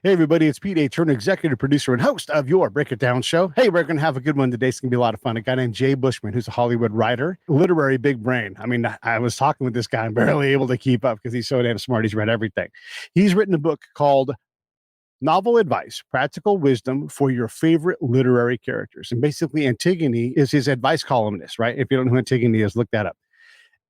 Hey, everybody, it's Pete A. Turner, executive producer and host of your Break It Down show. Hey, we're going to have a good one today. It's going to be a lot of fun. A guy named Jay Bushman, who's a Hollywood writer, literary big brain. I mean, I was talking with this guy. I'm barely able to keep up because he's so damn smart. He's read everything. He's written a book called Novel Advice, Practical Wisdom for Your Favorite Literary Characters. And basically, Antigone is his advice columnist, right? If you don't know who Antigone is, look that up.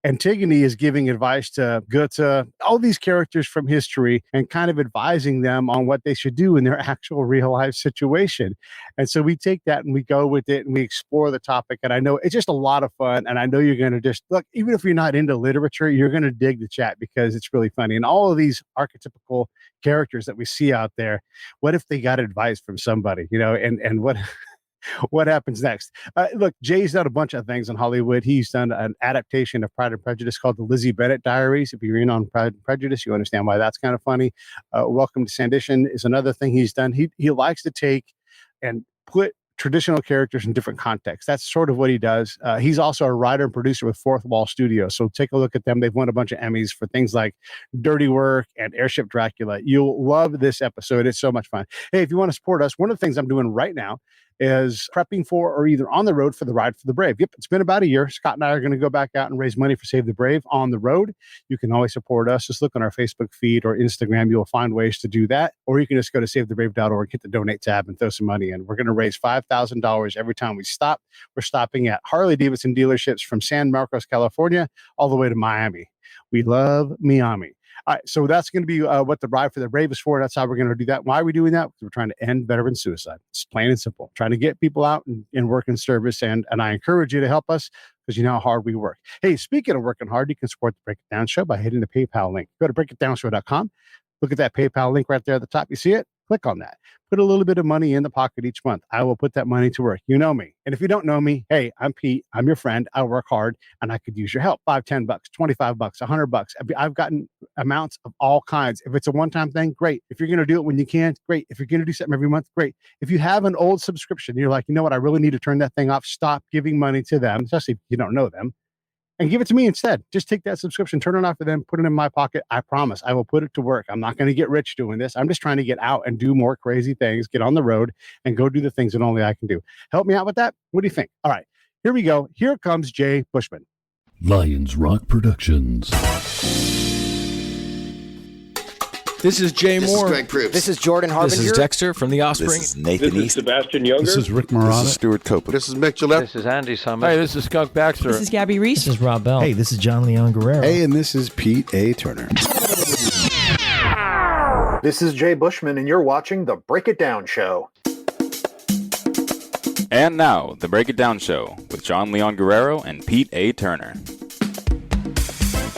Antigone is giving advice to Goethe, all these characters from history, and kind of advising them on what they should do in their actual real life situation. And so we take that and we go with it and we explore the topic. And I know it's just a lot of fun. And I know you're going to just look, even if you're not into literature, you're going to dig the chat because it's really funny. And all of these archetypical characters that we see out there, what if they got advice from somebody, and what happens next? Look, Jay's done a bunch of things in Hollywood. He's done an adaptation of Pride and Prejudice called the Lizzie Bennet Diaries. If you're in on Pride and Prejudice, you understand why that's kind of funny. Welcome to Sanditon is another thing he's done. He likes to take and put traditional characters in different contexts. That's sort of what he does. He's also a writer and producer with Fourth Wall Studios. So take a look at them. They've won a bunch of Emmys for things like Dirty Work and Airship Dracula. You'll love this episode. It's so much fun. Hey, if you want to support us, one of the things I'm doing right now is prepping for or either on the road for the Ride for the Brave. Yep, it's been about a year. Scott and I are going to go back out and raise money for Save the Brave on the road. You can always support us. Just look on our Facebook feed or Instagram. You'll find ways to do that. Or you can just go to savethebrave.org, hit the donate tab, and throw some money in. We're going to raise $5,000 every time we stop. We're stopping at Harley-Davidson dealerships from San Marcos, California, all the way to Miami. We love Miami. All right, so that's going to be what the Ride for the Brave is for. That's how we're going to do that. Why are we doing that? Because we're trying to end veteran suicide. It's plain and simple. Trying to get people out and work in service. And I encourage you to help us because you know how hard we work. Hey, speaking of working hard, you can support the Break It Down Show by hitting the PayPal link. Go to breakitdownshow.com. Look at that PayPal link right there at the top. You see it? Click on that. Put a little bit of money in the pocket each month. I will put that money to work. You know me. And if you don't know me, hey, I'm Pete. I'm your friend. I work hard and I could use your help. $5, $10, $25, $100. I've gotten amounts of all kinds. If it's a one-time thing, great. If you're going to do it when you can, great. If you're going to do something every month, great. If you have an old subscription, you're like, you know what? I really need to turn that thing off. Stop giving money to them, especially if you don't know them. And give it to me instead. Just take that subscription, turn it off for them, put it in my pocket. I promise I will put it to work. I'm not going to get rich doing this. I'm just trying to get out and do more crazy things, get on the road and go do the things that only I can do. Help me out with that. What do you think? All right, here we go. Here comes Jay Bushman. Lions Rock Productions. This is Jay Moore. This is Greg Proops. This is Jordan Harbinger. This is Dexter from The Offspring. This is Nathan This is East. Sebastian Younger. This is Rick Marotta. This is Stuart Copeland. This is Mick Gillette. This is Andy Summers. Hey, this is Skunk Baxter. This is Gabby Reese. This is Rob Bell. Hey, this is John Leon Guerrero. Hey, and this is Pete A. Turner. This is Jay Bushman, and you're watching The Break It Down Show. And now, The Break It Down Show with John Leon Guerrero and Pete A. Turner.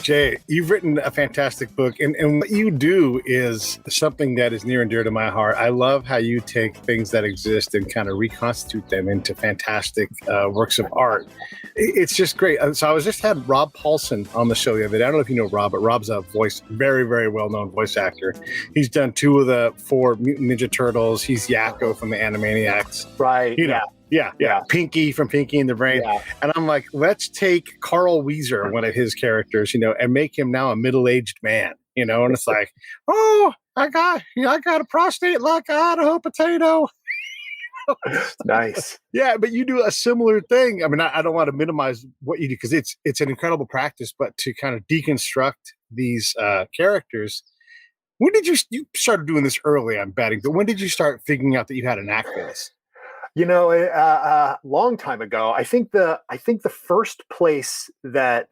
Jay, you've written a fantastic book, and what you do is something that is near and dear to my heart. I love how you take things that exist and kind of reconstitute them into fantastic works of art. It's just great. So I just had Rob Paulson on the show the other day. I don't know if you know Rob, but Rob's a very, very well-known voice actor. He's done 2 of the 4 Mutant Ninja Turtles. He's Yakko from the Animaniacs. Right. You know. Yeah. Pinky from Pinky and the Brain. Yeah. And I'm like, let's take Carl Weezer, one of his characters, and make him now a middle-aged man, and it's like, oh, I got a prostate like an Idaho potato. Nice. Yeah, but you do a similar thing. I mean, I don't want to minimize what you do because it's an incredible practice, but to kind of deconstruct these characters. When did you started doing this early, I'm betting, but when did you start figuring out that you had a knack for this? A long time ago, I think the first place that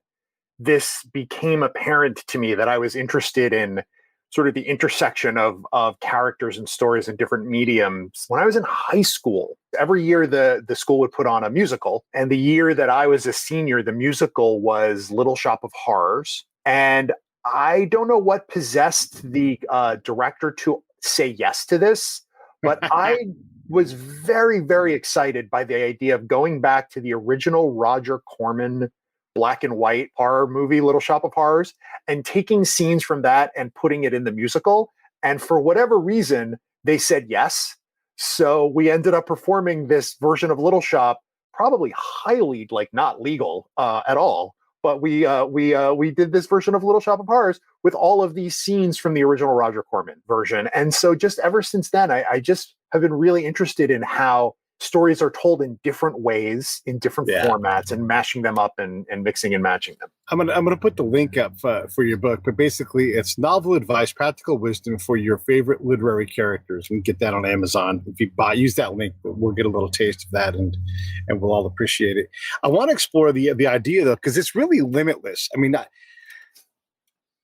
this became apparent to me that I was interested in sort of the intersection of characters and stories in different mediums. When I was in high school, every year the school would put on a musical. And the year that I was a senior, the musical was Little Shop of Horrors. And I don't know what possessed the director to say yes to this, but I was very, very excited by the idea of going back to the original Roger Corman black and white horror movie, Little Shop of Horrors, and taking scenes from that and putting it in the musical. And for whatever reason, they said yes. So we ended up performing this version of Little Shop, probably highly not legal at all, but we did this version of Little Shop of Horrors with all of these scenes from the original Roger Corman version. And so just ever since then, I just have been really interested in how stories are told in different ways, in different formats, and mashing them up and mixing and matching them. I'm gonna put the link up for your book, but basically it's novel advice, practical wisdom for your favorite literary characters. We can get that on Amazon. If you use that link, we'll get a little taste of that, and we'll all appreciate it. I want to explore the idea though, because it's really limitless. I mean,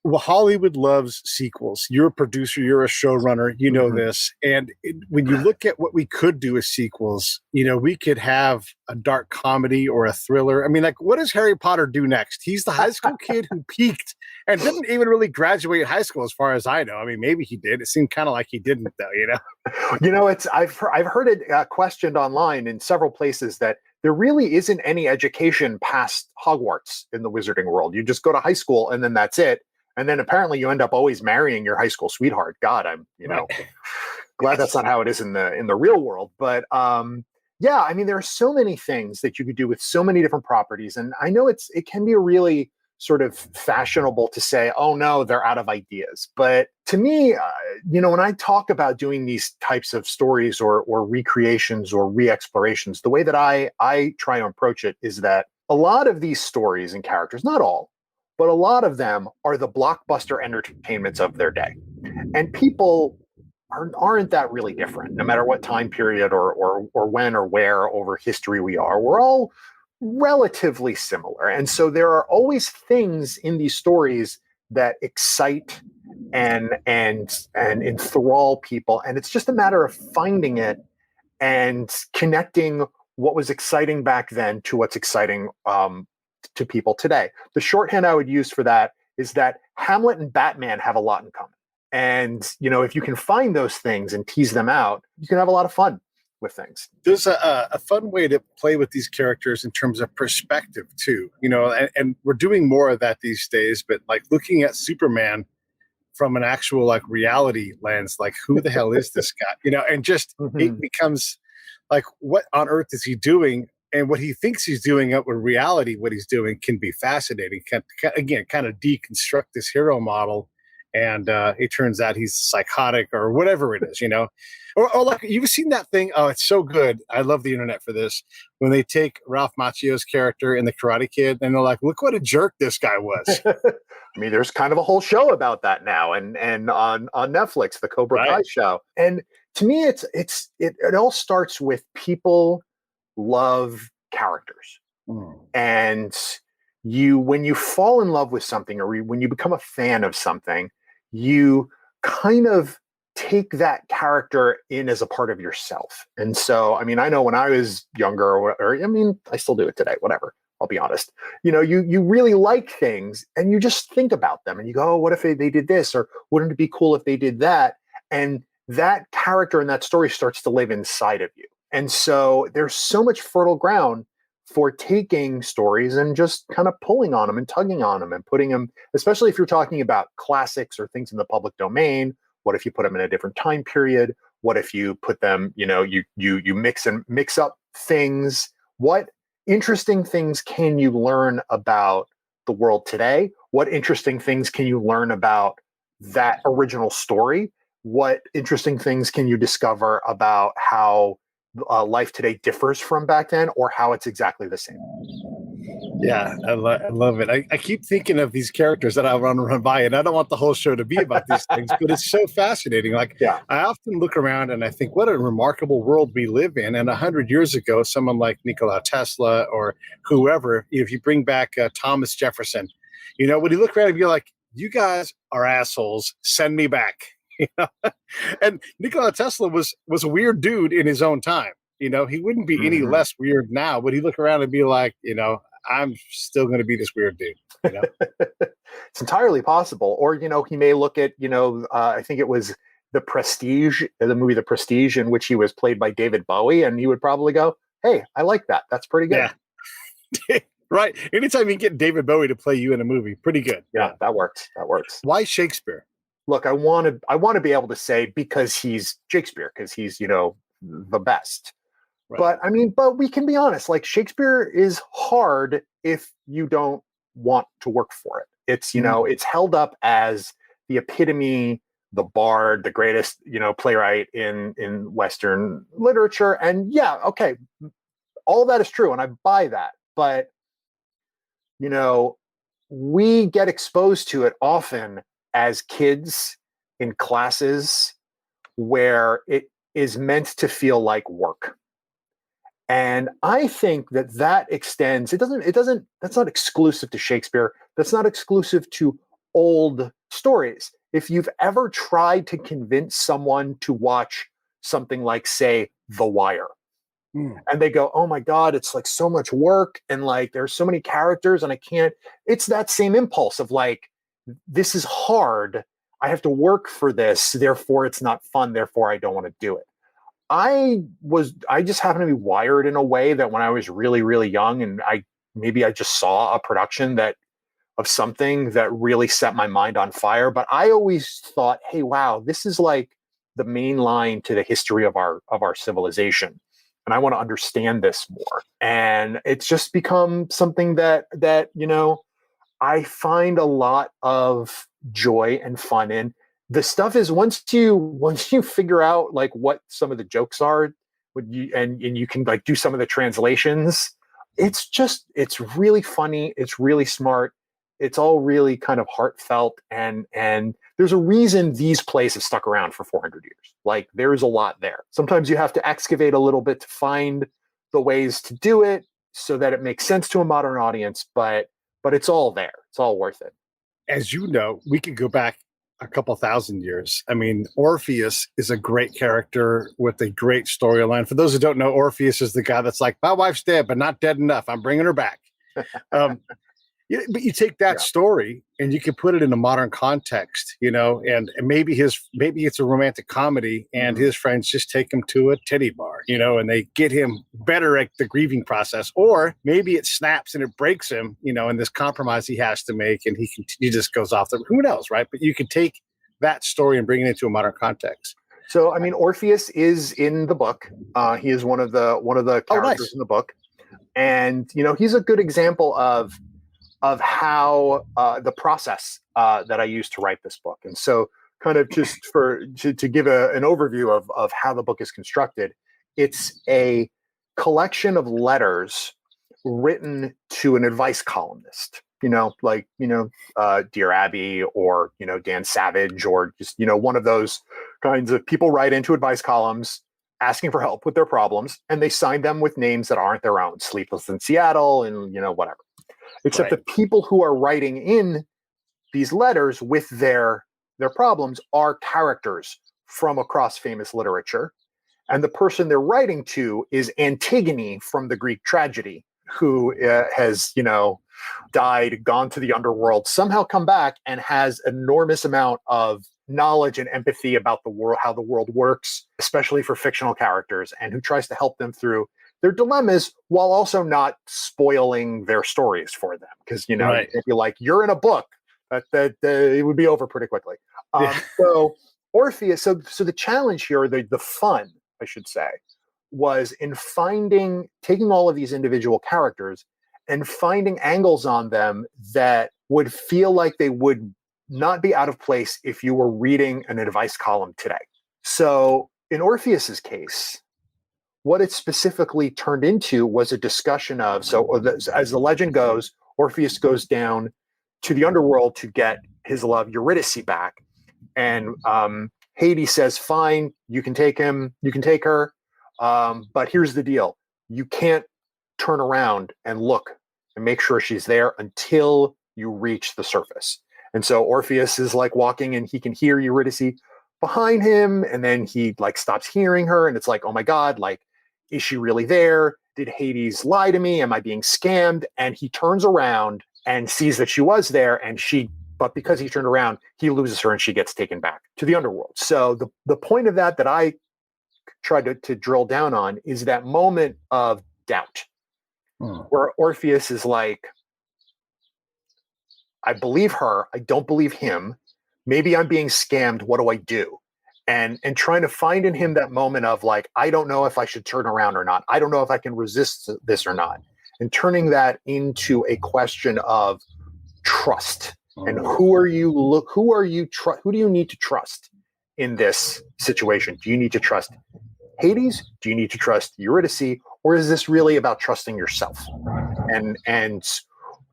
well, Hollywood loves sequels. You're a producer, you're a showrunner, you know this. And when you look at what we could do as sequels, we could have a dark comedy or a thriller. I mean, like, what does Harry Potter do next? He's the high school kid who peaked and didn't even really graduate high school, as far as I know. I mean, maybe he did. It seemed kind of like he didn't, though. I've heard it questioned online in several places that there really isn't any education past Hogwarts in the wizarding world. You just go to high school and then that's it. And then apparently you end up always marrying your high school sweetheart. God, I'm, glad that's not how it is in the real world. But yeah, I mean, there are so many things that you could do with so many different properties. And I know it can be really sort of fashionable to say, oh no, they're out of ideas. But to me, when I talk about doing these types of stories or recreations or re-explorations, the way that I try to approach it is that a lot of these stories and characters, not all, but a lot of them are the blockbuster entertainments of their day. And people aren't that really different, no matter what time period or when or where over history we are. We're all relatively similar. And so there are always things in these stories that excite and enthrall people. And it's just a matter of finding it and connecting what was exciting back then to what's exciting to people today. The shorthand I would use for that is that Hamlet and Batman have a lot in common. And, if you can find those things and tease them out, you can have a lot of fun with things. There's a fun way to play with these characters in terms of perspective too, and we're doing more of that these days, but like looking at Superman from an actual like reality lens, like who the hell is this guy, and just it becomes like, what on earth is he doing? And what he thinks he's doing up with reality, what he's doing can be fascinating. Again, kind of deconstruct this hero model. And it turns out he's psychotic or whatever it is, Or like, you've seen that thing? Oh, it's so good. I love the internet for this. When they take Ralph Macchio's character in The Karate Kid, and they're like, look what a jerk this guy was. I mean, there's kind of a whole show about that now, and on Netflix, the Cobra Kai show. And to me, it all starts with people love characters. And when you fall in love with something, or when you become a fan of something, you kind of take that character in as a part of yourself. And so, I mean, I know when I was younger, I still do it today, whatever, I'll be honest. You really like things and you just think about them and you go, oh, what if they did this? Or wouldn't it be cool if they did that? And that character and that story starts to live inside of you. And so there's so much fertile ground for taking stories and just kind of pulling on them and tugging on them and putting them, especially if you're talking about classics or things in the public domain. What if you put them in a different time period? What if you put them, you mix up things? What interesting things can you learn about the world today? What interesting things can you learn about that original story? What interesting things can you discover about how life today differs from back then, or how it's exactly the same? Yeah, I love it. I keep thinking of these characters that I want to run by, and I don't want the whole show to be about these things, but it's so fascinating. Like, I often look around and I think, what a remarkable world we live in. And 100 years ago, someone like Nikola Tesla or whoever, if you bring back Thomas Jefferson, when you look around and you're like, you guys are assholes, send me back. And Nikola Tesla was a weird dude in his own time. He wouldn't be any less weird now, but he'd look around and be like, I'm still going to be this weird dude. It's entirely possible. Or, he may look at, I think it was the movie The Prestige, in which he was played by David Bowie, and he would probably go, hey, I like that. That's pretty good. Yeah. Right. Anytime you get David Bowie to play you in a movie, pretty good. Yeah, that works. Why Shakespeare? Look, I want to be able to say because he's Shakespeare, because he's, the best. Right. But we can be honest, like Shakespeare is hard if you don't want to work for it. It's, it's held up as the epitome, the bard, the greatest, playwright in Western literature. And yeah, okay, all that is true. And I buy that. But, we get exposed to it often as kids in classes where it is meant to feel like work. And I think that extends, that's not exclusive to Shakespeare. That's not exclusive to old stories. If you've ever tried to convince someone to watch something like, say, The Wire, and they go, oh my God, it's like so much work. And like, there's so many characters and I can't, it's that same impulse of like, this is hard. I have to work for this. Therefore it's not fun. Therefore I don't want to do it. I just happened to be wired in a way that when I was really, really young and I just saw a production of something that really set my mind on fire. But I always thought, hey, wow, this is like the main line to the history of our civilization. And I want to understand this more. And it's just become something that I find a lot of joy and fun in. The stuff is once you figure out like what some of the jokes are, and you can like do some of the translations, it's really funny. It's really smart. It's all really kind of heartfelt, and there's a reason these plays have stuck around for 400 years. Like there's a lot there. Sometimes you have to excavate a little bit to find the ways to do it so that it makes sense to a modern audience, but it's all there. It's all worth it. As you know, we could go back a couple thousand years. I mean, Orpheus is a great character with a great storyline. For those who don't know, Orpheus is the guy that's like, my wife's dead, but not dead enough. I'm bringing her back. But you take that story and you can put it in a modern context, and maybe it's a romantic comedy and his friends just take him to a titty bar, and they get him better at the grieving process, or maybe it snaps and it breaks him, and this compromise he has to make and he just goes off who knows, right? But you can take that story and bring it into a modern context. So, I mean, Orpheus is in the book. He is one of the characters in the book. And, he's a good example of how the process that I used to write this book. And so kind of just to give an overview of how the book is constructed, it's a collection of letters written to an advice columnist, Dear Abby or, Dan Savage, or just, one of those kinds of people write into advice columns asking for help with their problems, and they sign them with names that aren't their own, Sleepless in Seattle and, whatever. Except the people who are writing in these letters with their problems are characters from across famous literature. And the person they're writing to is Antigone from the Greek tragedy, who has, died, gone to the underworld, somehow come back and has enormous amount of knowledge and empathy about the world, how the world works, especially for fictional characters, and who tries to help them through their dilemmas while also not spoiling their stories for them. Because, you can't be like, you're in a book, that it would be over pretty quickly. So Orpheus, so the challenge here, the fun, I should say, was in taking all of these individual characters and finding angles on them that would feel like they would not be out of place if you were reading an advice column today. So in Orpheus's case, what it specifically turned into was a discussion of, as the legend goes, Orpheus goes down to the underworld to get his love Eurydice back. And Hades says, fine, you can take him, you can take her. But here's the deal. You can't turn around and look and make sure she's there until you reach the surface. And so Orpheus is like walking and he can hear Eurydice behind him. And then he like stops hearing her. And it's like, oh my God, like, is she really there? Did Hades lie to me? Am I being scammed? And he turns around and sees that she was there, but because he turned around, he loses her and she gets taken back to the underworld. So the point of that I tried to drill down on is that moment of doubt where Orpheus is like, I believe her, I don't believe him. Maybe I'm being scammed. What do I do? And trying to find in him that moment of like, I don't know if I should turn around or not. I don't know if I can resist this or not. And turning that into a question of trust. And who do you need to trust in this situation? Do you need to trust Hades? Do you need to trust Eurydice? Or is this really about trusting yourself? And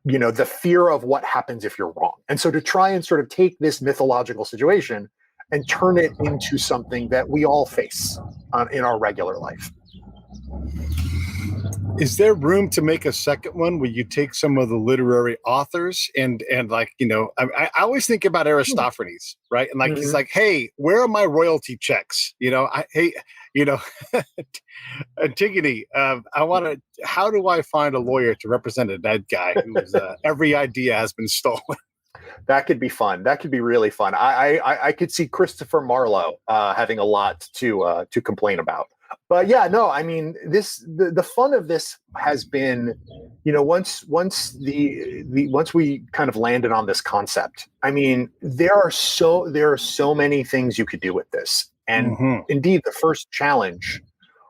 the fear of what happens if you're wrong. And so to try and sort of take this mythological situation and turn it into something that we all face in our regular life. Is there room to make a second one where you take some of the literary authors and like, I always think about Aristophanes, right? And like, he's like, hey, where are my royalty checks? Antigone, how do I find a lawyer to represent a dead guy whose every idea has been stolen? That could be fun. That could be really fun. I could see Christopher Marlowe having a lot to complain about. But yeah, no, I mean, the fun of this has been, once we kind of landed on this concept, I mean, there are so many things you could do with this. And indeed, the first challenge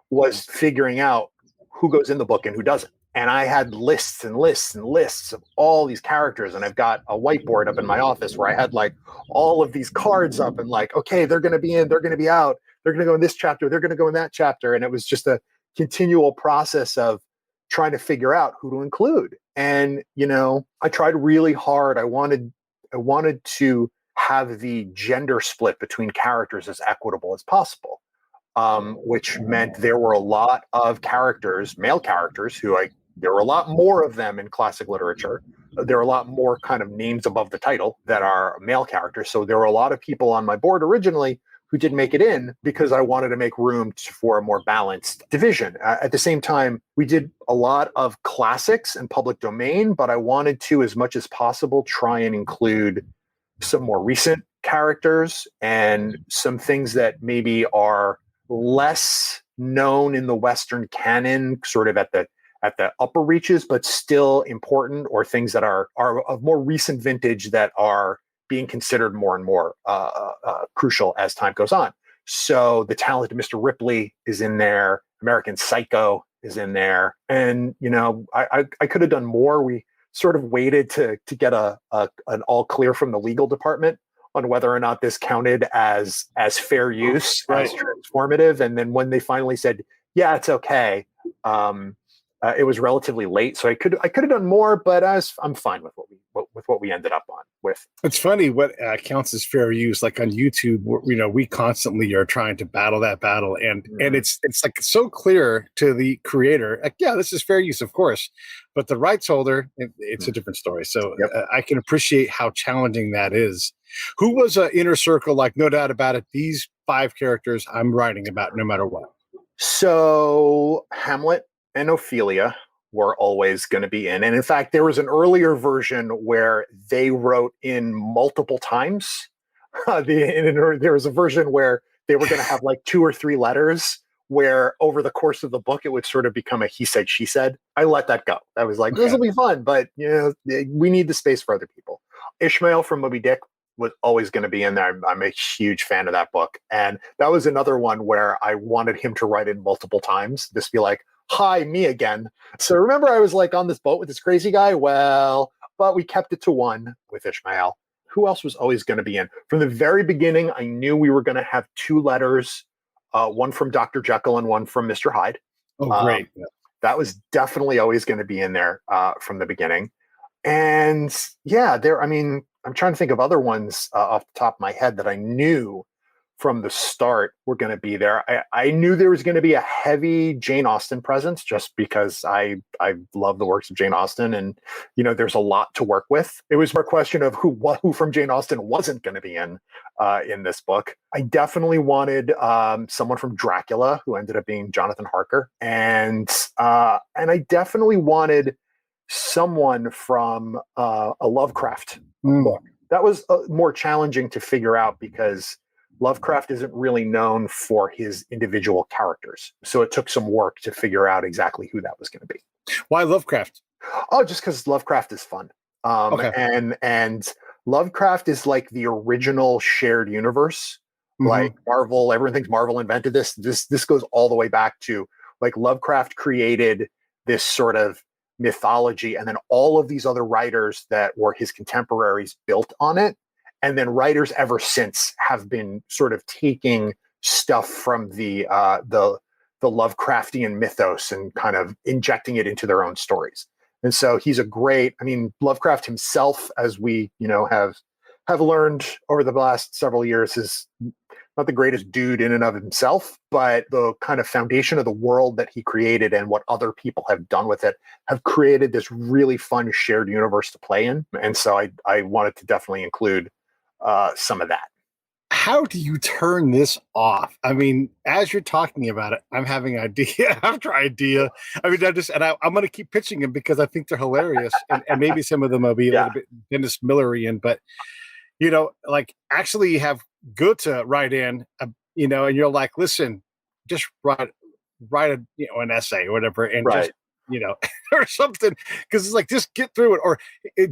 was figuring out who goes in the book and who doesn't. And I had lists and lists and lists of all these characters. And I've got a whiteboard up in my office where I had like all of these cards up and like, okay, they're going to be in, they're going to be out. They're going to go in this chapter. They're going to go in that chapter. And it was just a continual process of trying to figure out who to include. And, I tried really hard. I wanted to have the gender split between characters as equitable as possible, which meant there were a lot of characters, male characters, there were a lot more of them in classic literature. There are a lot more kind of names above the title that are male characters. So there were a lot of people on my board originally who didn't make it in because I wanted to make room for a more balanced division. At the same time, we did a lot of classics and public domain, but I wanted to, as much as possible, try and include some more recent characters and some things that maybe are less known in the Western canon, sort of at the upper reaches, but still important, or things that are of more recent vintage that are being considered more and more crucial as time goes on. So the talented Mr. Ripley is in there. American Psycho is in there. And, I could have done more. We sort of waited to get an all clear from the legal department on whether or not this counted as fair use, as transformative. And then when they finally said, yeah, it's okay, it was relatively late. So I could have done more, but I'm fine with what we ended up on with. It's funny what counts as fair use. Like on YouTube, we constantly are trying to battle that battle, and it's like so clear to the creator. Like, yeah, this is fair use, of course, but the rights holder, it's a different story. So I can appreciate how challenging that is. Who was an inner circle? Like, no doubt about it, these 5 characters I'm writing about, no matter what. So Hamlet and Ophelia were always going to be in. And in fact, there was an earlier version where they wrote in multiple times. There was a version where they were going to have like 2 or 3 letters, where over the course of the book, it would sort of become a he said, she said. I let that go. I was like, this will be fun, but we need the space for other people. Ishmael from Moby Dick was always going to be in there. I'm a huge fan of that book. And that was another one where I wanted him to write in multiple times. Just be like, hi, me again. So remember, I was like on this boat with this crazy guy? Well, but we kept it to 1 with Ishmael. Who else was always going to be in? From the very beginning, I knew we were going to have 2 letters, one from Dr. Jekyll and one from Mr. Hyde. Oh, great. That was definitely always going to be in there from the beginning. And yeah, I'm trying to think of other ones off the top of my head that I knew from the start were going to be there. I knew there was going to be a heavy Jane Austen presence, just because I love the works of Jane Austen, and there's a lot to work with. It was more a question of who from Jane Austen wasn't going to be in this book. I definitely wanted someone from Dracula, who ended up being Jonathan Harker, and I definitely wanted someone from a Lovecraft book. That was more challenging to figure out because Lovecraft isn't really known for his individual characters. So it took some work to figure out exactly who that was going to be. Why Lovecraft? Oh, just because Lovecraft is fun. And Lovecraft is like the original shared universe. Like Marvel, everyone thinks Marvel invented this. This goes all the way back to like Lovecraft created this sort of mythology, and then all of these other writers that were his contemporaries built on it. And then writers ever since have been sort of taking stuff from the Lovecraftian mythos and kind of injecting it into their own stories. And so he's a great, I mean, Lovecraft himself, as we, have learned over the last several years, is not the greatest dude in and of himself, but the kind of foundation of the world that he created and what other people have done with it have created this really fun shared universe to play in. And so I wanted to definitely include some of that. How do you turn this off? I mean, as you're talking about it, I'm having idea after idea. I mean, I'm going to keep pitching them because I think they're hilarious, and maybe some of them will be a little bit Dennis Millerian, but like actually you have Goethe write in, and you're like, listen, just write an essay or whatever, and just or something, because it's like, just get through it. Or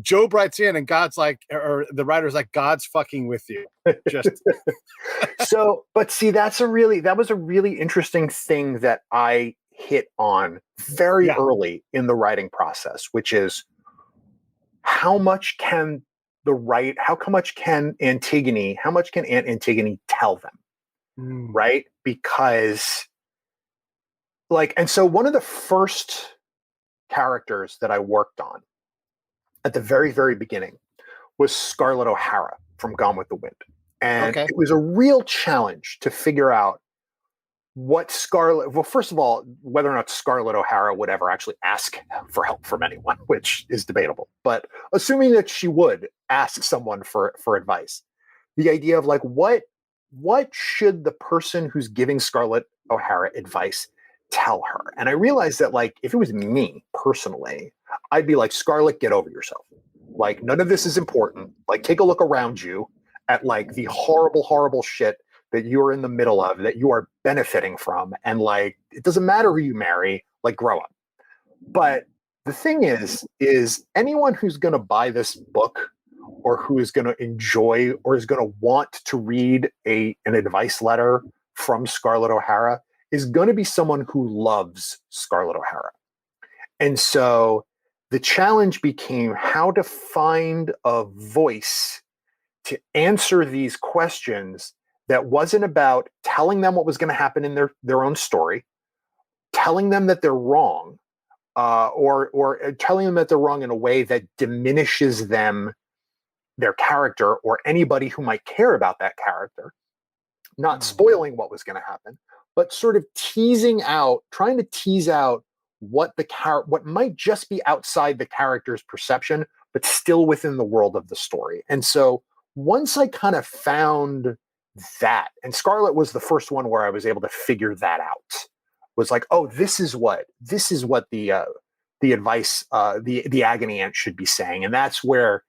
Job writes in and God's like, or the writer's like, God's fucking with you. Just so, but see, that was a really interesting thing that I hit on very early in the writing process, which is how much can Aunt Antigone tell them? Right? Because and so one of the first characters that I worked on at the very, very beginning was Scarlett O'Hara from Gone with the Wind. And it was a real challenge to figure out first of all, whether or not Scarlett O'Hara would ever actually ask for help from anyone, which is debatable. But assuming that she would ask someone for advice, the idea of what should the person who's giving Scarlett O'Hara advice tell her? And I realized that if it was me personally, I'd be like, Scarlett, get over yourself. None of this is important. Take a look around you at the horrible, horrible shit that you're in the middle of, that you are benefiting from. And it doesn't matter who you marry, grow up. But the thing is anyone who's going to buy this book, or who is going to enjoy or is going to want to read an advice letter from Scarlett O'Hara, is going to be someone who loves Scarlett O'Hara. And so the challenge became how to find a voice to answer these questions that wasn't about telling them what was going to happen in their own story, telling them that they're wrong, or telling them that they're wrong in a way that diminishes their character or anybody who might care about that character, not spoiling what was going to happen, but sort of trying to tease out what might just be outside the character's perception, but still within the world of the story. And so once I kind of found that, and Scarlett was the first one where I was able to figure that out, was this is what the advice, the agony aunt should be saying. And that's where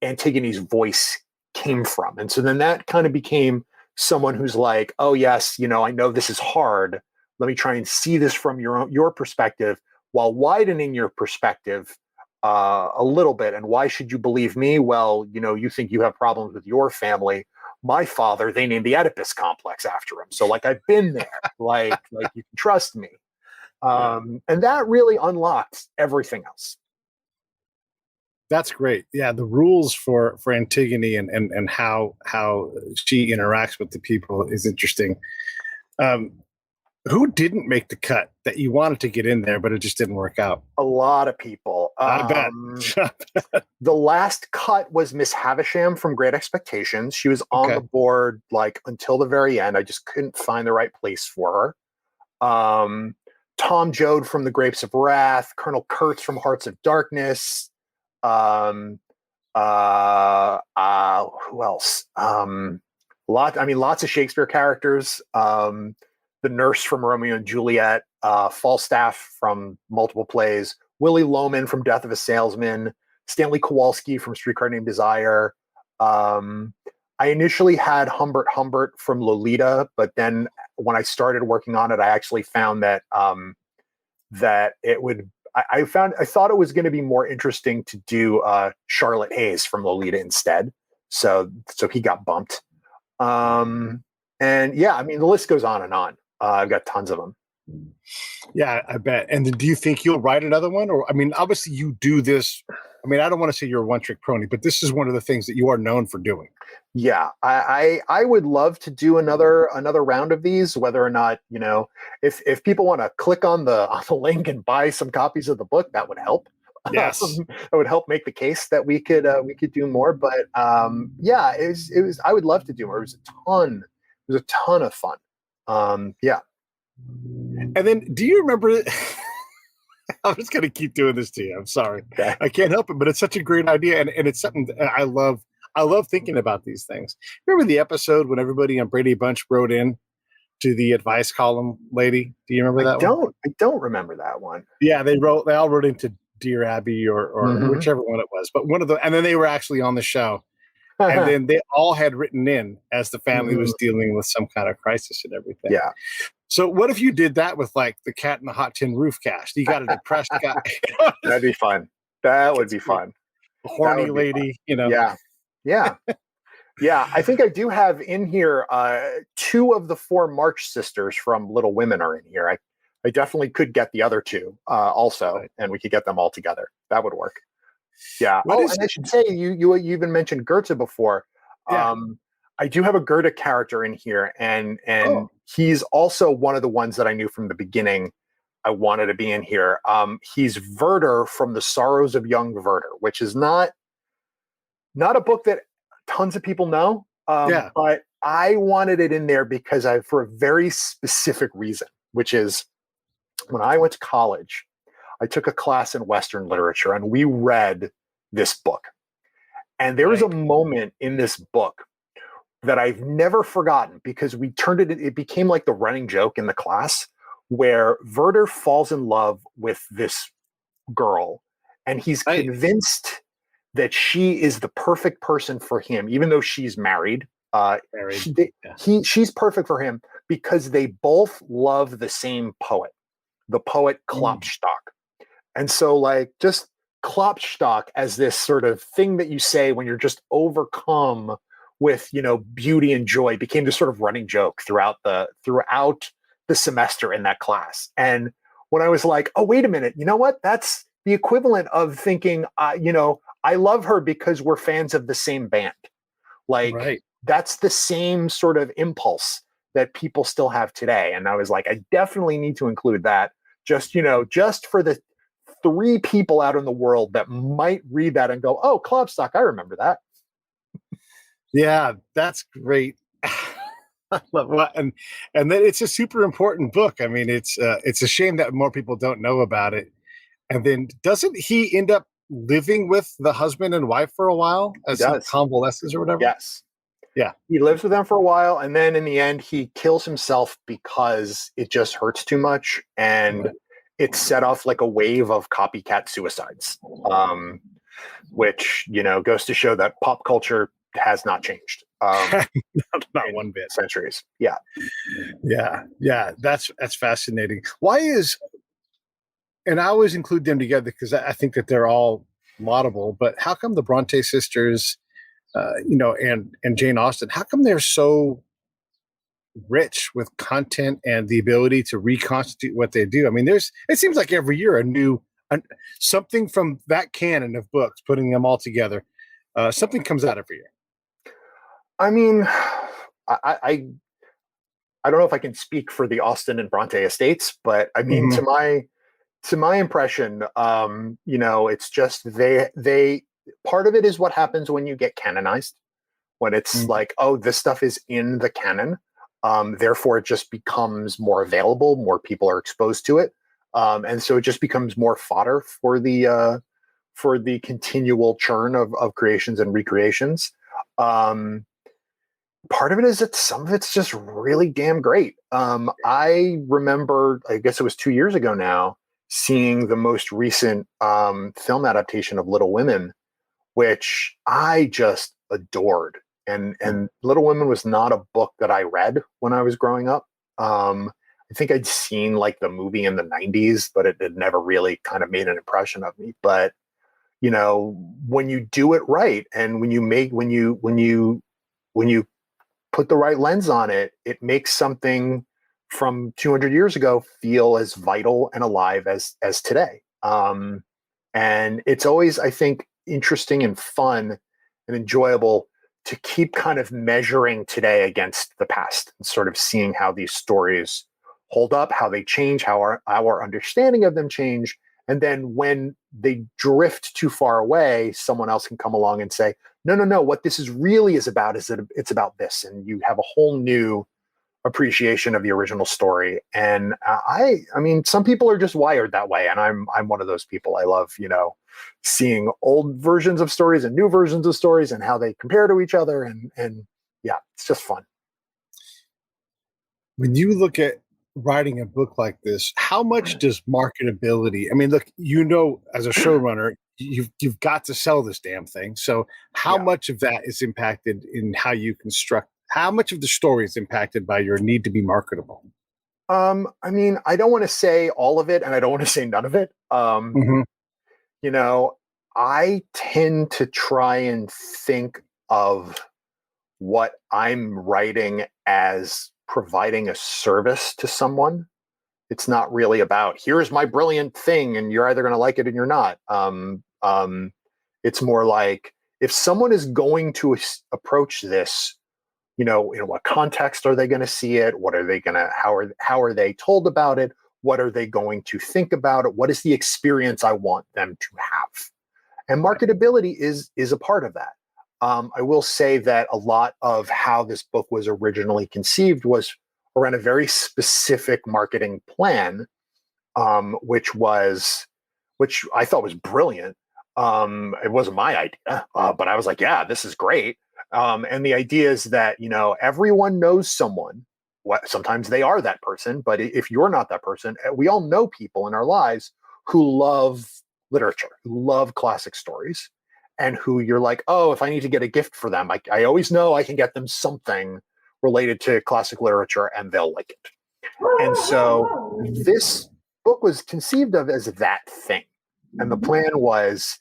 Antigone's voice came from. And so then that kind of became someone who's like, oh yes, I know this is hard. Let me try and see this from your perspective, while widening your perspective a little bit. And why should you believe me? Well, you think you have problems with your family. My father, they named the Oedipus complex after him. So I've been there, you can trust me. And that really unlocked everything else. That's great. Yeah, the rules for Antigone and how she interacts with the people is interesting. Who didn't make the cut that you wanted to get in there, but it just didn't work out? A lot of people. I bet. The last cut was Miss Havisham from Great Expectations. She was on the board until the very end. I just couldn't find the right place for her. Tom Joad from The Grapes of Wrath, Colonel Kurtz from Hearts of Darkness. Who else? Lots of Shakespeare characters. The nurse from Romeo and Juliet, Falstaff from multiple plays, Willie Loman from Death of a Salesman, Stanley Kowalski from Streetcar Named Desire. I initially had Humbert from Lolita, but then when I started working on it, I actually found that it would. I thought it was going to be more interesting to do Charlotte Hayes from Lolita instead. So he got bumped. And yeah, the list goes on and on. I've got tons of them. Yeah, I bet. And then do you think you'll write another one? Or, I mean, obviously you do this. I mean, I don't want to say you're a one-trick pony, but this is one of the things that you are known for doing. Yeah, I would love to do another round of these. Whether or not, if people want to click on the link and buy some copies of the book, that would help. Yes. That would help make the case that we could do more. But yeah, it was. I would love to do more. It was a ton of fun. Yeah. And then, do you remember? I'm just going to keep doing this to you. I'm sorry. Okay. I can't help it, but it's such a great idea, and it's something that I love. I love thinking about these things. Remember the episode when everybody on Brady Bunch wrote in to the advice column lady? Do you remember that one? I don't remember that one. Yeah, they all wrote into Dear Abby or whichever one it was, but one of the, and then they were actually on the show, and then they all had written in as the family was dealing with some kind of crisis and everything. Yeah. So what if you did that with like the Cat in the Hot Tin Roof cast? You got a depressed guy. That'd be fun. That would be fun. A horny lady, Yeah. Yeah. Yeah. I think I do have in here 2 of the 4 March sisters from Little Women are in here. I definitely could get the other 2 also, Right. and we could get them all together. That would work. Yeah. What is and I should say, you even mentioned Goethe before. Yeah. I do have a Goethe character in here, and he's also one of the ones that I knew from the beginning I wanted to be in here. He's Werther from The Sorrows of Young Werther, which is not a book that tons of people know. But I wanted it in there because for a very specific reason, which is when I went to college, I took a class in Western literature and we read this book. And there was a moment in this book that I've never forgotten because we turned it became like the running joke in the class where Werther falls in love with this girl and he's convinced that she is the perfect person for him, even though she's married. She's perfect for him because they both love the same poet, the poet Klopstock. And so like just Klopstock as this sort of thing that you say when you're just overcome with, beauty and joy became this sort of running joke throughout the semester in that class. And when I was like, oh, wait a minute, you know what? That's the equivalent of thinking, I love her because we're fans of the same band. Like that's the same sort of impulse that people still have today. And I was like, I definitely need to include that just for the 3 people out in the world that might read that and go, oh, Klopstock, I remember that. Yeah, that's great. I love that. And then it's a super important book. I mean, it's a shame that more people don't know about it. And then doesn't he end up living with the husband and wife for a while as he convalesces or whatever? Yes. Yeah. He lives with them for a while. And then in the end, he kills himself because it just hurts too much. And it set off like a wave of copycat suicides, which, goes to show that pop culture has not changed. Not one bit. Centuries. Yeah. Yeah. That's fascinating. Why is, and I always include them together because I think that they're all laudable, but how come the Bronte sisters, and Jane Austen, how come they're so rich with content and the ability to reconstitute what they do? I mean, it seems like every year something from that canon of books, putting them all together, something comes out every year. I mean, I don't know if I can speak for the Austen and Bronte estates, but I mean, to my impression, it's just they part of it is what happens when you get canonized, when it's like, oh, this stuff is in the canon. Therefore, it just becomes more available. More people are exposed to it. And so it just becomes more fodder for the continual churn of creations and recreations. Part of it is that some of it's just really damn great. I remember, I guess it was 2 years ago now, seeing the most recent film adaptation of Little Women, which I just adored. And Little Women was not a book that I read when I was growing up. I think I'd seen like the movie in the 90s, but it had never really kind of made an impression of me. But, when you do it right and when you put the right lens on it, it makes something from 200 years ago feel as vital and alive as today. And it's always, I think, interesting and fun and enjoyable to keep kind of measuring today against the past and sort of seeing how these stories hold up, how they change, how our understanding of them change. And then when they drift too far away, someone else can come along and say, no, what this is really is about is that it's about this. And you have a whole new appreciation of the original story. And I mean, some people are just wired that way. And I'm one of those people. I love, seeing old versions of stories and new versions of stories and how they compare to each other. And yeah, it's just fun. When you look at writing a book like this, how much does marketability, I mean, look, as a showrunner, you've got to sell this damn thing. So how much of that is impacted in how you construct, how much of the story is impacted by your need to be marketable? I mean, I don't want to say all of it and I don't want to say none of it. I tend to try and think of what I'm writing as providing a service to someone. It's not really about, here's my brilliant thing and you're either going to like it and you're not. It's more like, if someone is going to approach this, in what context are they going to see it? What are they going to, how are they told about it? What are they going to think about it? What is the experience I want them to have? And marketability is a part of that. I will say that a lot of how this book was originally conceived was around a very specific marketing plan, which I thought was brilliant. It wasn't my idea, but I was like, yeah, this is great. And the idea is that, everyone knows someone. Sometimes they are that person, but if you're not that person, we all know people in our lives who love literature, who love classic stories, and who you're like, oh, if I need to get a gift for them, I always know I can get them something related to classic literature and they'll like it. And so this book was conceived of as that thing. And the plan was,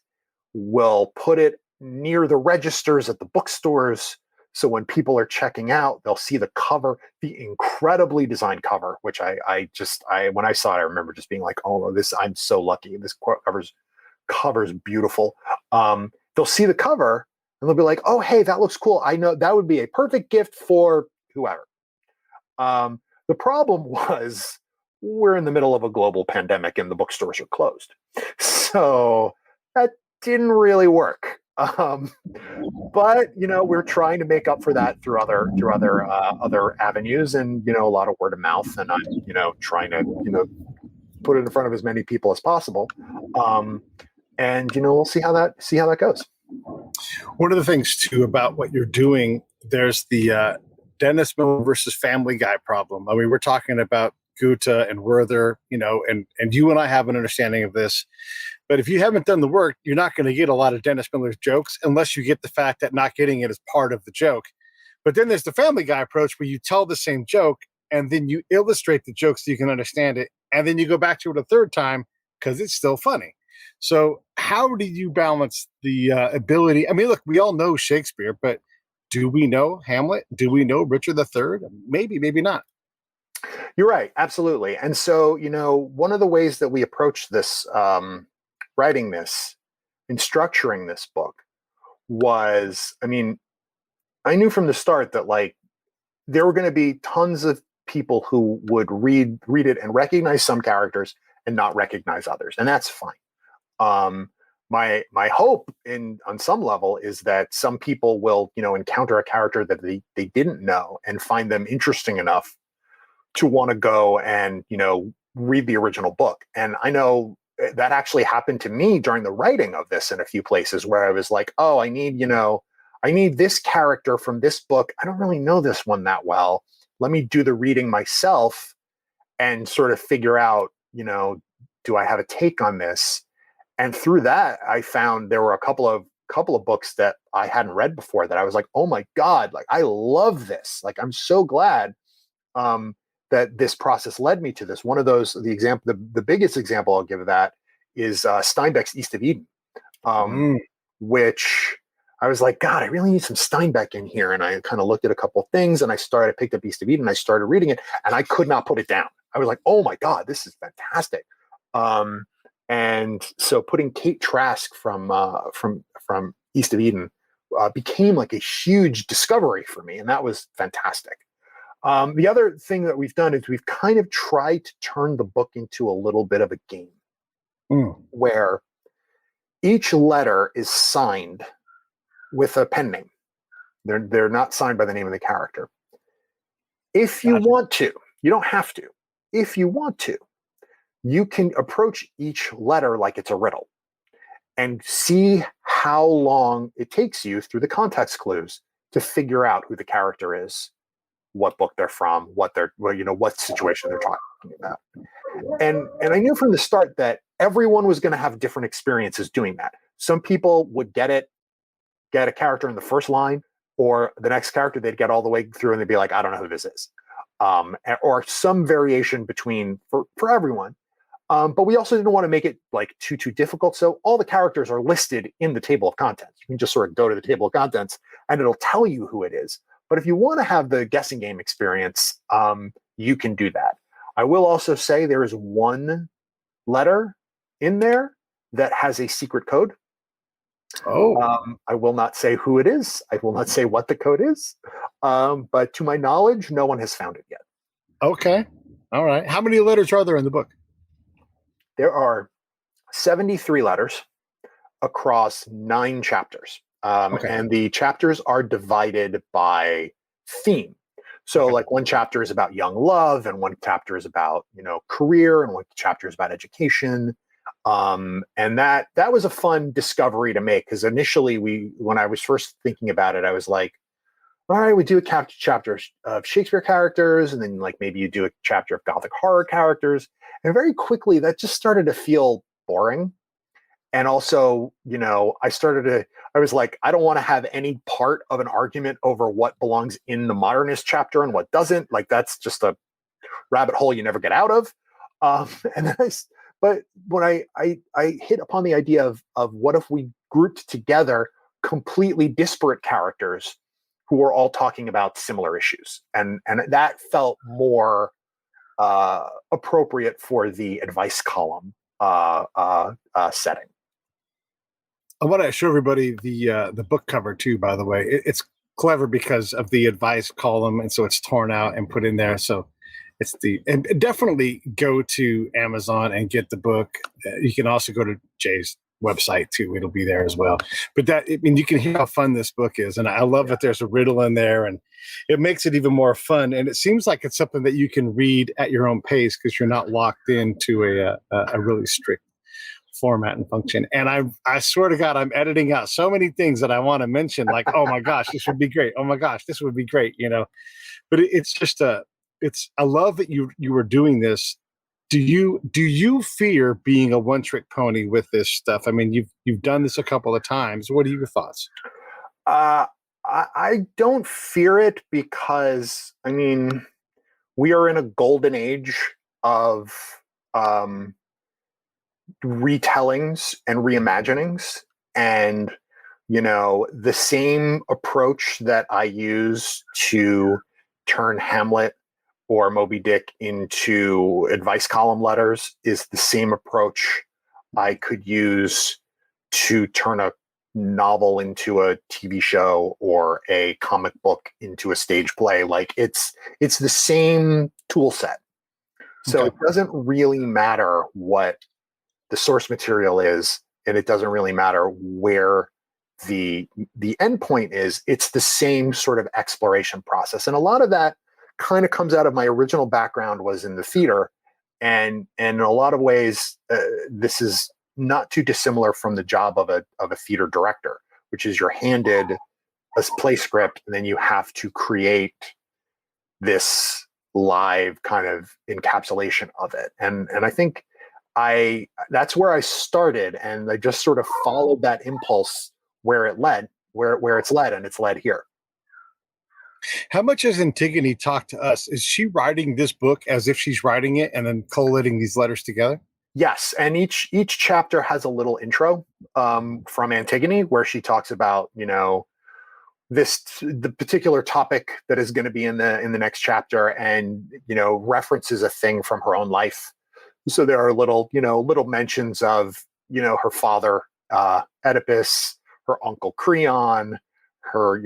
we'll put it near the registers at the bookstores. So when people are checking out, they'll see the cover, the incredibly designed cover, which I when I saw it, I remember just being like, oh, I'm so lucky. This cover's beautiful. They'll see the cover and they'll be like, oh, hey, that looks cool. I know that would be a perfect gift for whoever. The problem was, we're in the middle of a global pandemic and the bookstores are closed. So that didn't really work. But we're trying to make up for that through other avenues, and a lot of word of mouth, and I'm trying to put it in front of as many people as possible. And we'll see how that goes. One of the things too about what you're doing, there's the Dennis Miller versus Family Guy problem. I mean, we're talking about Goethe and Werther, and you and I have an understanding of this. But if you haven't done the work, you're not going to get a lot of Dennis Miller's jokes unless you get the fact that not getting it is part of the joke. But then there's the Family Guy approach where you tell the same joke and then you illustrate the joke so you can understand it. And then you go back to it a third time because it's still funny. So how do you balance the ability? I mean, look, we all know Shakespeare, but do we know Hamlet? Do we know Richard III? Maybe, maybe not. You're right. Absolutely. And so, one of the ways that we approach this, writing this and structuring this book was, I knew from the start that there were going to be tons of people who would read it and recognize some characters and not recognize others. And that's fine. My hope on some level is that some people will, encounter a character that they didn't know and find them interesting enough to want to go and, read the original book. And I know that actually happened to me during the writing of this in a few places where I was like, oh, I need this character from this book. I don't really know this one that well. Let me do the reading myself and sort of figure out, do I have a take on this? And through that, I found there were a couple of books that I hadn't read before that I was like, oh my God, I love this. I'm so glad that this process led me to this. One of those, the biggest example I'll give of that is Steinbeck's East of Eden, which I was like, God, I really need some Steinbeck in here. And I kind of looked at a couple of things, and I picked up Beast of Eden, and I started reading it, and I could not put it down. I was like, oh my God, this is fantastic. And so putting Kate Trask from East of Eden became like a huge discovery for me, and that was fantastic. The other thing that we've done is we've kind of tried to turn the book into a little bit of a game where each letter is signed with a pen name. They're not signed by the name of the character. If you want to, you don't have to. If you want to, you can approach each letter like it's a riddle and see how long it takes you through the context clues to figure out who the character is, what book they're from, what situation they're talking about. And I knew from the start that everyone was going to have different experiences doing that. Some people would get a character in the first line, or the next character they'd get all the way through and they'd be like, I don't know who this is. Or some variation between for everyone. But we also didn't want to make it like too difficult. So all the characters are listed in the table of contents. You can just sort of go to the table of contents and it'll tell you who it is. But if you want to have the guessing game experience, you can do that. I will also say there is one letter in there that has a secret code. I will not say who it is. I will not say what the code is. But to my knowledge, no one has found it yet. Okay. All right. How many letters are there in the book? There are 73 letters across 9 chapters. And the chapters are divided by theme. So like one chapter is about young love, and one chapter is about, career, and one chapter is about education. And that was a fun discovery to make, because initially when I was first thinking about it, I was like, all right, we do a chapter of Shakespeare characters, and then like maybe you do a chapter of Gothic horror characters. And very quickly that just started to feel boring. And also, I was like, I don't want to have any part of an argument over what belongs in the modernist chapter and what doesn't. Like, that's just a rabbit hole you never get out of. But when I hit upon the idea of what if we grouped together completely disparate characters who were all talking about similar issues, and that felt more appropriate for the advice column setting. I want to show everybody the book cover too. By the way, it's clever because of the advice column, and so it's torn out and put in there. So it's and definitely go to Amazon and get the book. You can also go to Jay's website too; it'll be there as well. But you can hear how fun this book is, and I love that there's a riddle in there, and it makes it even more fun. And it seems like it's something that you can read at your own pace because you're not locked into a really strict format and function. And I swear to God, I'm editing out so many things that I want to mention, like, oh my gosh, this would be great. Oh my gosh, this would be great, But it's just I love that you were doing this. Do you fear being a one-trick pony with this stuff? I mean, you've done this a couple of times. What are your thoughts? I don't fear it because, I mean, we are in a golden age of retellings and reimaginings, and the same approach that I use to turn Hamlet or Moby Dick into advice column letters is the same approach I could use to turn a novel into a TV show or a comic book into a stage play. Like it's the same tool set. So It doesn't really matter what the source material is, and it doesn't really matter where the end point is. It's the same sort of exploration process. And a lot of that kind of comes out of my original background was in the theater. And in a lot of ways, this is not too dissimilar from the job of a theater director, which is you're handed a play script and then you have to create this live kind of encapsulation of it. And I think that's where I started, and I just sort of followed that impulse where it's led, and it's led here. How much has Antigone talked to us? Is she writing this book as if she's writing it and then collating these letters together? Yes, and each chapter has a little intro from Antigone where she talks about, the particular topic that is going to be in the next chapter, and references a thing from her own life. So there are little mentions of her father Oedipus, her uncle Creon, her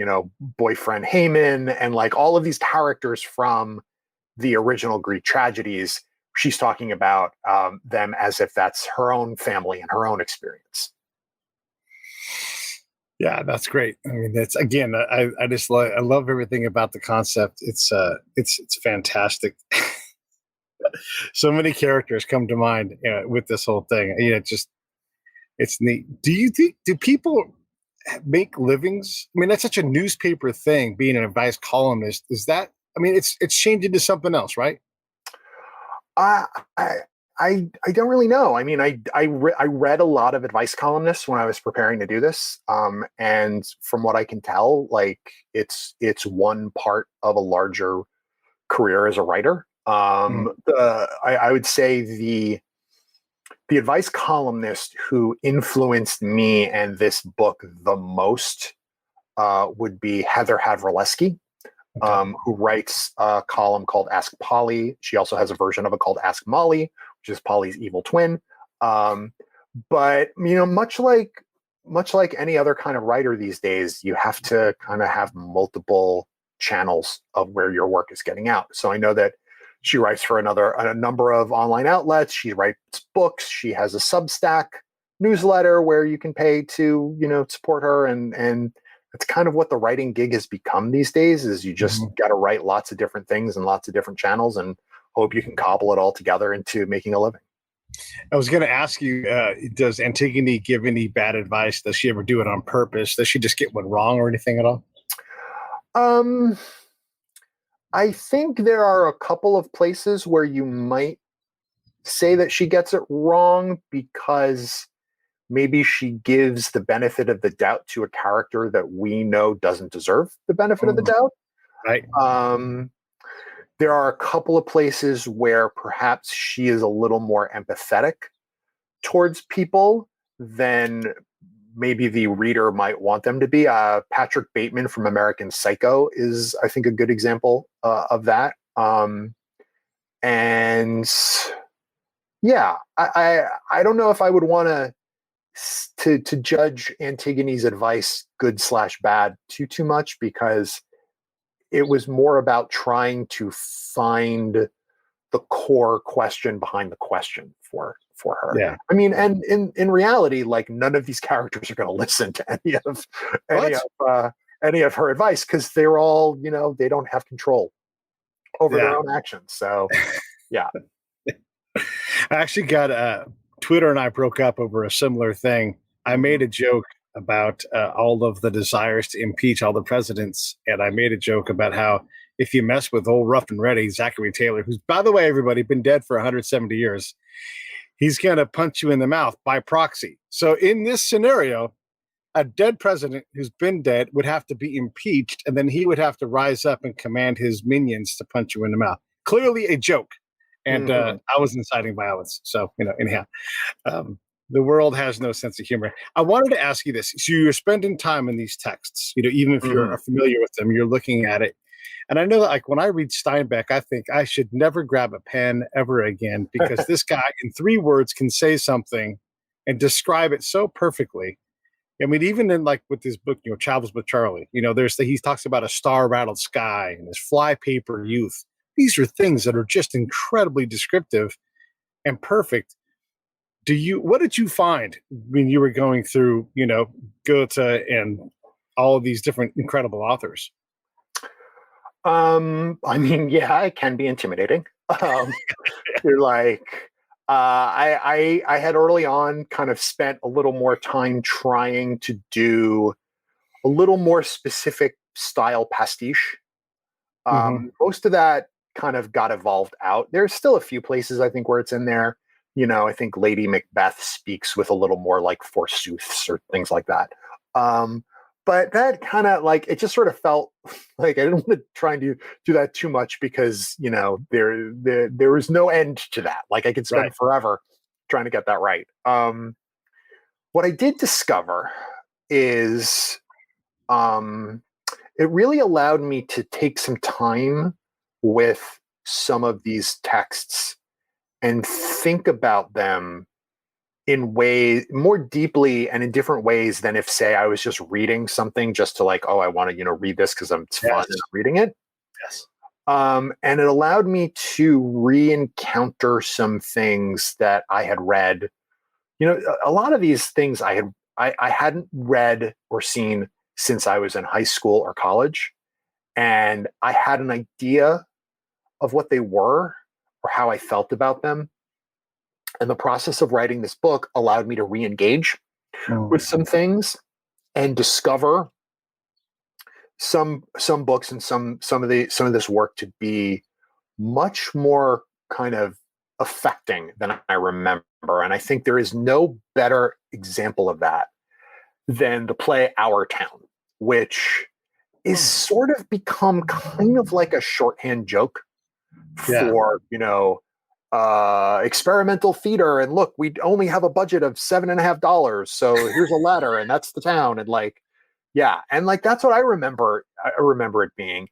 boyfriend Haman, and like all of these characters from the original Greek tragedies. She's talking about them as if that's her own family and her own experience. Yeah, that's great. I mean, that's again, I just I love everything about the concept. It's fantastic. So many characters come to mind with this whole thing. It's neat. Do people make livings? I mean, that's such a newspaper thing, being an advice columnist. Is that, I mean, it's changed into something else, right? I don't really know. I mean, I read a lot of advice columnists when I was preparing to do this, and from what I can tell, like it's one part of a larger career as a writer. I would say the advice columnist who influenced me and this book the most would be Heather Havrilesky. Who writes a column called Ask Polly. She also has a version of it called Ask Molly, which is Polly's evil twin. But much like any other kind of writer these days, you have to kind of have multiple channels of where your work is getting out. So I know that she writes for a number of online outlets. She writes books. She has a Substack newsletter where you can pay to support her, and it's kind of what the writing gig has become these days, is you just got to write lots of different things and lots of different channels and hope you can cobble it all together into making a living. I was going to ask you, does Antigone give any bad advice? Does she ever do it on purpose? Does she just get one wrong or anything at all? I think there are a couple of places where you might say that she gets it wrong because maybe she gives the benefit of the doubt to a character that we know doesn't deserve the benefit of the doubt. Right. There are a couple of places where perhaps she is a little more empathetic towards people than maybe the reader might want them to be. Patrick Bateman from American Psycho is, I think, a good example of that. And yeah, I don't know if I would want to judge Antigone's advice good/bad too much, because it was more about trying to find the core question behind the question for her. Yeah. I mean, and in reality, like none of these characters are going to listen to any of her advice, because they're all, they don't have control over their own actions. So yeah. I actually got Twitter and I broke up over a similar thing. I made a joke about all of the desires to impeach all the presidents, and I made a joke about how if you mess with old rough and ready Zachary Taylor, who's, by the way, everybody, been dead for 170 years, he's going to punch you in the mouth by proxy. So in this scenario, a dead president who's been dead would have to be impeached, and then he would have to rise up and command his minions to punch you in the mouth. Clearly a joke. And I was inciting violence. So, anyhow, the world has no sense of humor. I wanted to ask you this. So you're spending time in these texts, even if you're familiar with them, you're looking at it. And I know that, like, when I read Steinbeck, I think I should never grab a pen ever again, because this guy in 3 words can say something and describe it so perfectly. I mean, even in, like, with this book, Travels with Charlie, he talks about a star-rattled sky and his flypaper youth. These are things that are just incredibly descriptive and perfect. What did you find when you were going through, Goethe and all of these different incredible authors? I mean, yeah, it can be intimidating. You're like, I had early on kind of spent a little more time trying to do a little more specific style pastiche. Most of that kind of got evolved out. There's still a few places I think where it's in there. I think Lady Macbeth speaks with a little more like forsooths or things like that. But that kind of like, it just sort of felt like I didn't want to try and do that too much, because, there was no end to that. Like I could spend forever trying to get that right. What I did discover is it really allowed me to take some time with some of these texts and think about them in ways more deeply and in different ways than if, say, I was just reading something just to like, oh, I want to, read this because it's fun and I'm reading it. Yes. And it allowed me to re-encounter some things that I had read. A lot of these things I hadn't read or seen since I was in high school or college. And I had an idea of what they were or how I felt about them. And the process of writing this book allowed me to re-engage with some things and discover some books and some of this work to be much more kind of affecting than I remember. And I think there is no better example of that than the play Our Town, which is sort of become kind of like a shorthand joke for, experimental theater. And look, we only have a budget of $7.50. So here's a ladder and that's the town. And like, yeah. And like, that's what I remember. I remember it being,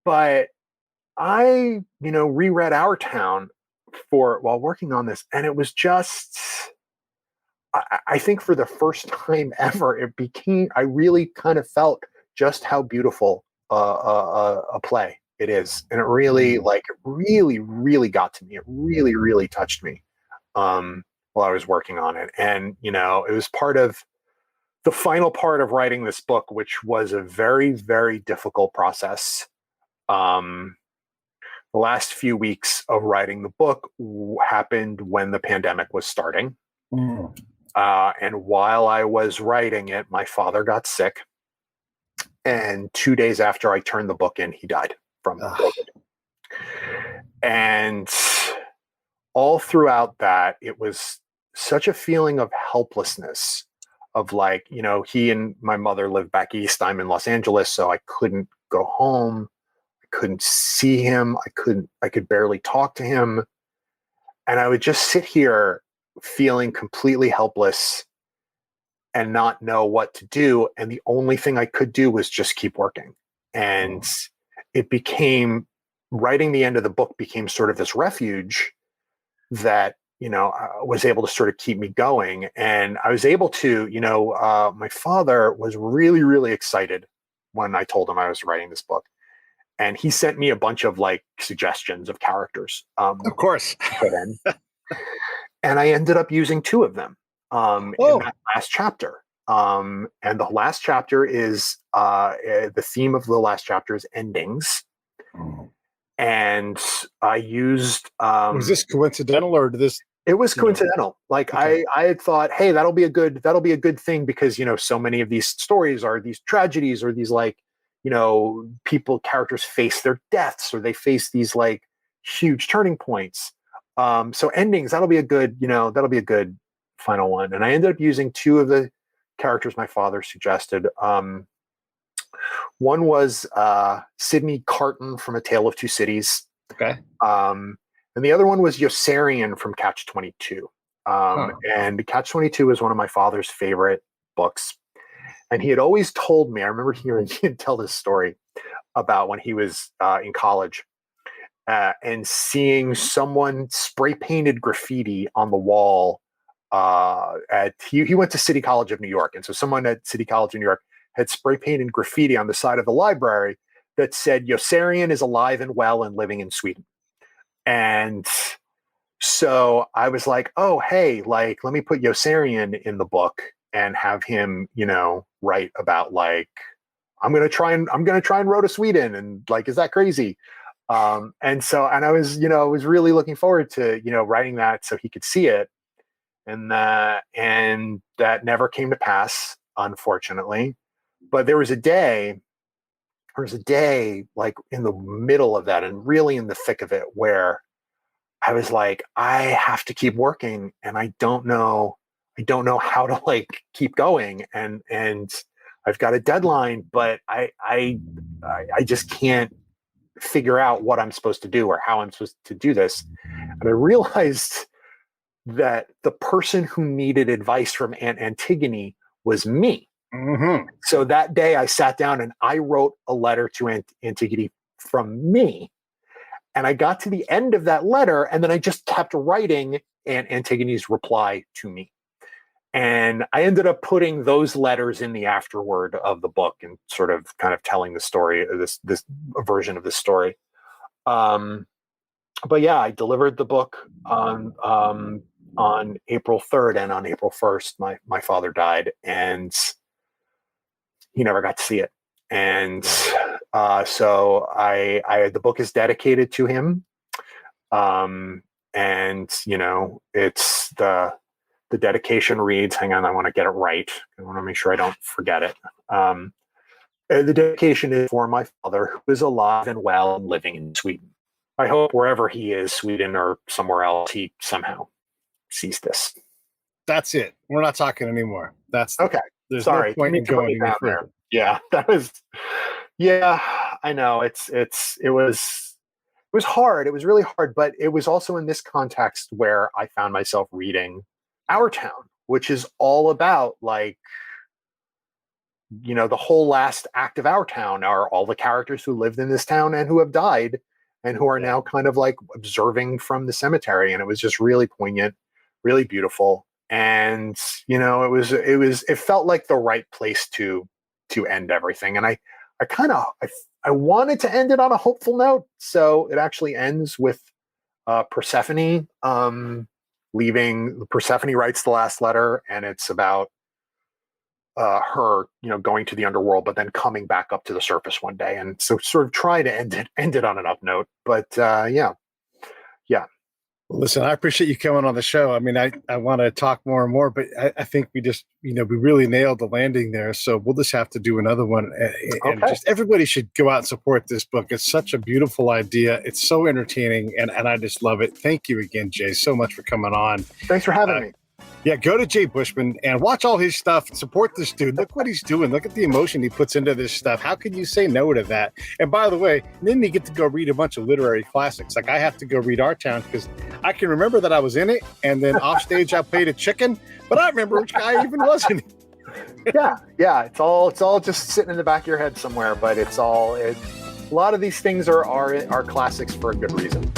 but I, reread Our Town while working on this. And it was just, I think for the first time ever, I really kind of felt just how beautiful a play it is. And it really, really got to me. It really, really touched me while I was working on it. And, it was part of the final part of writing this book, which was a very, very difficult process. The last few weeks of writing the book happened when the pandemic was starting. And while I was writing it, my father got sick. And 2 days after I turned the book in, he died from COVID. And all throughout that, it was such a feeling of helplessness of like, he and my mother live back east. I'm in Los Angeles, so I couldn't go home. I couldn't see him. I could barely talk to him. And I would just sit here feeling completely helpless and not know what to do. And the only thing I could do was just keep working. And it became, writing the end of the book became sort of this refuge that, was able to sort of keep me going. And I was able to, my father was really, really excited when I told him I was writing this book. And he sent me a bunch of like suggestions of characters. Of course. Put in. And I ended up using 2 of them in that last chapter. And the last chapter is the theme of the last chapter is endings. And I used was this coincidental or did this? It was coincidental. Like okay. I had thought, hey, that'll be a good thing because so many of these stories are these tragedies or these like characters face their deaths or they face these like huge turning points. So endings, that'll be a good final one. And I ended up using 2 of the characters my father suggested. One was Sidney Carton from A Tale of Two Cities. Okay. And the other one was Yossarian from Catch-22. And Catch-22 is one of my father's favorite books. And he had always told me, I remember hearing him tell this story about when he was in college. And seeing someone spray painted graffiti on the wall he went to City College of New York. And so someone at City College of New York had spray painted graffiti on the side of the library that said, Yossarian is alive and well and living in Sweden. And so I was like, oh, hey, like, let me put Yossarian in the book and have him, write about like, I'm going to try and row to Sweden. And like, is that crazy? And I was, was really looking forward to, writing that so he could see it. And that never came to pass, unfortunately. But there was a day like in the middle of that and really in the thick of it where I was like, I have to keep working and I don't know how to like keep going. And I've got a deadline, but I just can't figure out what I'm supposed to do or how I'm supposed to do this. And I realized that the person who needed advice from Aunt Antigone was me. Mm-hmm. So that day I sat down and I wrote a letter to Aunt Antigone from me. And I got to the end of that letter, and then I just kept writing Aunt Antigone's reply to me. And I ended up putting those letters in the afterword of the book and sort of kind of telling the story, this version of the story. But yeah, I delivered the book on April 3rd, and on April 1st, my father died, and he never got to see it. And so the book is dedicated to him. And it's the dedication reads, hang on, I want to get it right. I want to make sure I don't forget it. The dedication is for my father, who is alive and well and living in Sweden. I hope wherever he is, Sweden or somewhere else, he somehow sees this. That's it. We're not talking anymore. That's okay. There's Sorry, no point in going any further. there. Yeah, that was. Yeah, I know. It was hard. It was really hard, but it was also in this context where I found myself reading Our Town, which is all about the whole last act of Our Town are all the characters who lived in this town and who have died and who are now kind of like observing from the cemetery. And it was just really poignant, really beautiful. And, it felt like the right place to end everything. And I wanted to end it on a hopeful note. So it actually ends with Persephone leaving. Persephone writes the last letter, and it's about her, going to the underworld, but then coming back up to the surface one day. And so sort of try to end it on an up note. But yeah. Well, listen, I appreciate you coming on the show. I mean, I want to talk more and more, but I think we just, we really nailed the landing there. So we'll just have to do another one. And just everybody should go out and support this book. It's such a beautiful idea. It's so entertaining, and I just love it. Thank you again, Jay, so much for coming on. Thanks for having me. Yeah, go to Jay Bushman and watch all his stuff. Support this dude. Look what he's doing. Look at the emotion he puts into this stuff. How can you say no to that? And by the way, then you get to go read a bunch of literary classics. Like I have to go read Our Town because I can remember that I was in it, and then off stage I played a chicken, but I remember which guy even was in it. Yeah. It's all just sitting in the back of your head somewhere, but a lot of these things are classics for a good reason.